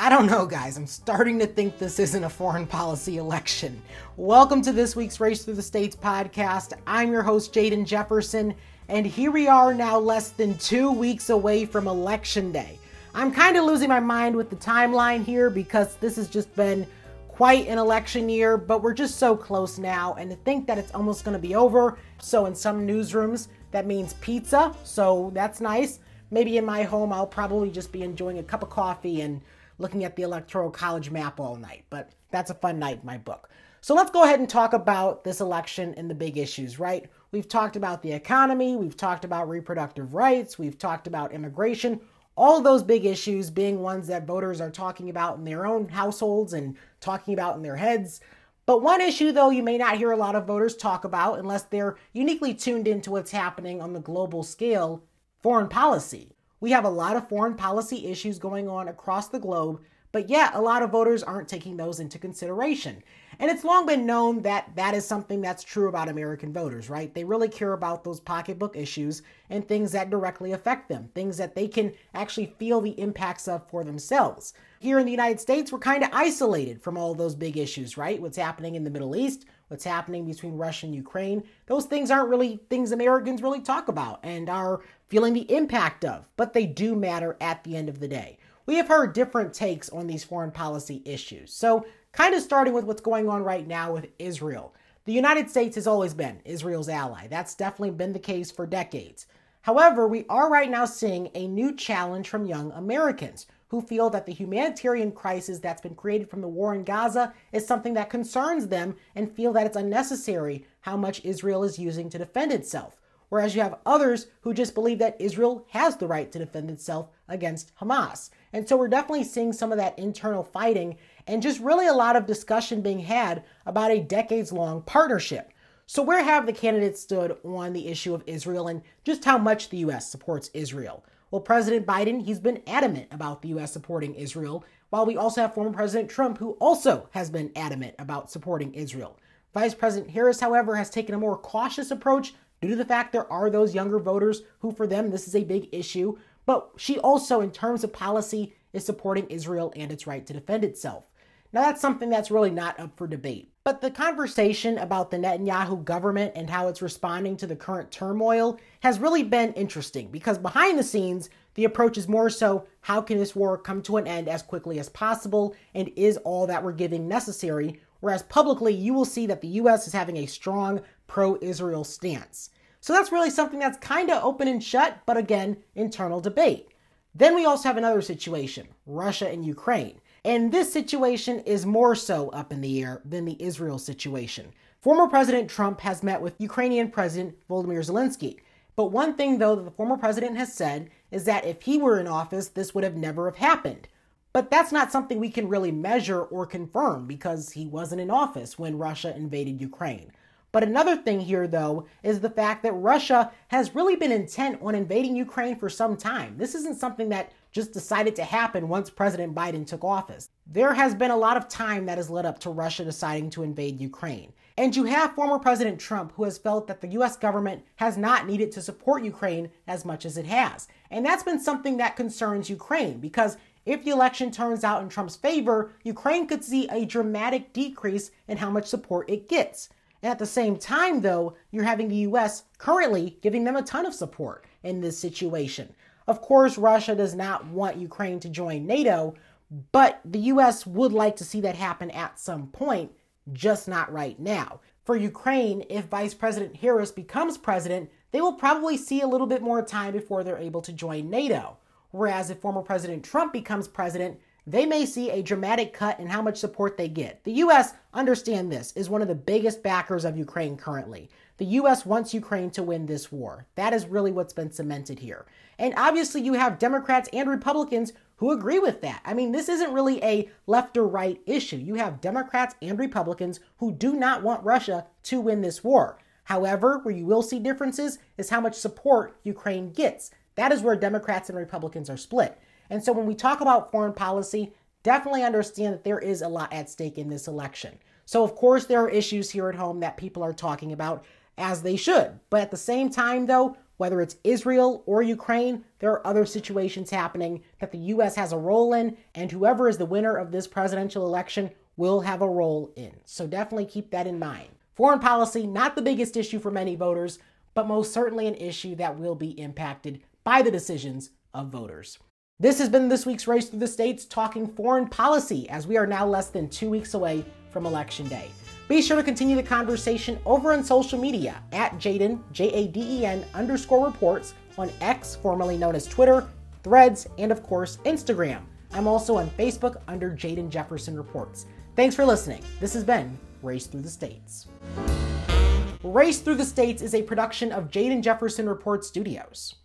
I don't know, guys. I'm starting to think this isn't a foreign policy election. Welcome to this week's Race Through the States podcast. I'm your host, Jaden Jefferson, and here we are now less than 2 weeks away from Election Day. I'm kind of losing my mind with the timeline here because this has just been quite an election year, but we're just so close now, and to think that it's almost going to be over. So in some newsrooms, that means pizza, so that's nice. Maybe in my home, I'll probably just be enjoying a cup of coffee and looking at the Electoral College map all night, but that's a fun night in my book. So let's go ahead and talk about this election and the big issues, right? We've talked about the economy, we've talked about reproductive rights, we've talked about immigration, all of those big issues being ones that voters are talking about in their own households and talking about in their heads. But one issue, though, you may not hear a lot of voters talk about unless they're uniquely tuned into what's happening on the global scale: foreign policy. We have a lot of foreign policy issues going on across the globe, but yet a lot of voters aren't taking those into consideration. And it's long been known that that is something that's true about American voters, right? They really care about those pocketbook issues and things that directly affect them, things that they can actually feel the impacts of for themselves. Here in the United States, we're kind of isolated from all those big issues, right? What's happening in the Middle East, what's happening between Russia and Ukraine, those things aren't really things Americans really talk about and are feeling the impact of, but they do matter at the end of the day. We have heard different takes on these foreign policy issues. So kind of starting with what's going on right now with Israel. The United States has always been Israel's ally. That's definitely been the case for decades. However, we are right now seeing a new challenge from young Americans who feel that the humanitarian crisis that's been created from the war in Gaza is something that concerns them and feel that it's unnecessary how much Israel is using to defend itself. Whereas you have others who just believe that Israel has the right to defend itself against Hamas. And so we're definitely seeing some of that internal fighting and just really a lot of discussion being had about a decades-long partnership. So where have the candidates stood on the issue of Israel and just how much the U.S. supports Israel? Well, President Biden, he's been adamant about the U.S. supporting Israel, while we also have former President Trump, who also has been adamant about supporting Israel. Vice President Harris, however, has taken a more cautious approach due to the fact there are those younger voters who, for them, this is a big issue. But she also, in terms of policy, is supporting Israel and its right to defend itself. Now, that's something that's really not up for debate. But the conversation about the Netanyahu government and how it's responding to the current turmoil has really been interesting because behind the scenes, the approach is more so, how can this war come to an end as quickly as possible, and is all that we're giving necessary? Whereas publicly, you will see that the U.S. is having a strong pro-Israel stance. So that's really something that's kind of open and shut, but again, internal debate. Then we also have another situation, Russia and Ukraine. And this situation is more so up in the air than the Israel situation. Former President Trump has met with Ukrainian President Volodymyr Zelensky. But one thing, though, that the former president has said is that if he were in office, this would have never have happened. But that's not something we can really measure or confirm because he wasn't in office when Russia invaded Ukraine. But another thing here, though, is the fact that Russia has really been intent on invading Ukraine for some time. This isn't something that just decided to happen once President Biden took office. There has been a lot of time that has led up to Russia deciding to invade Ukraine. And you have former President Trump, who has felt that the U.S. government has not needed to support Ukraine as much as it has. And that's been something that concerns Ukraine, because if the election turns out in Trump's favor, Ukraine could see a dramatic decrease in how much support it gets. And at the same time, though, you're having the U.S. currently giving them a ton of support in this situation. Of course, Russia does not want Ukraine to join NATO, but the U.S. would like to see that happen at some point, just not right now. For Ukraine, if Vice President Harris becomes president, they will probably see a little bit more time before they're able to join NATO. Whereas if former President Trump becomes president, they may see a dramatic cut in how much support they get. The U.S., understand this, is one of the biggest backers of Ukraine currently. The U.S. wants Ukraine to win this war. That is really what's been cemented here. And obviously you have Democrats and Republicans who agree with that. I mean, this isn't really a left or right issue. You have Democrats and Republicans who do not want Russia to win this war. However, where you will see differences is how much support Ukraine gets. That is where Democrats and Republicans are split. And so when we talk about foreign policy, definitely understand that there is a lot at stake in this election. So of course there are issues here at home that people are talking about, as they should. But at the same time, though, Whether it's Israel or Ukraine, there are other situations happening that the U.S. has a role in, and whoever is the winner of this presidential election will have a role in. So definitely keep that in mind. Foreign policy, not the biggest issue for many voters, but most certainly an issue that will be impacted by the decisions of voters. This has been this week's Race Through the States, talking foreign policy, as we are now less than 2 weeks away from Election Day. Be sure to continue the conversation over on social media at Jaden, Jaden_reports on X, formerly known as Twitter, Threads, and of course, Instagram. I'm also on Facebook under Jaden Jefferson Reports. Thanks for listening. This has been Race Through the States. Race Through the States is a production of Jaden Jefferson Report Studios.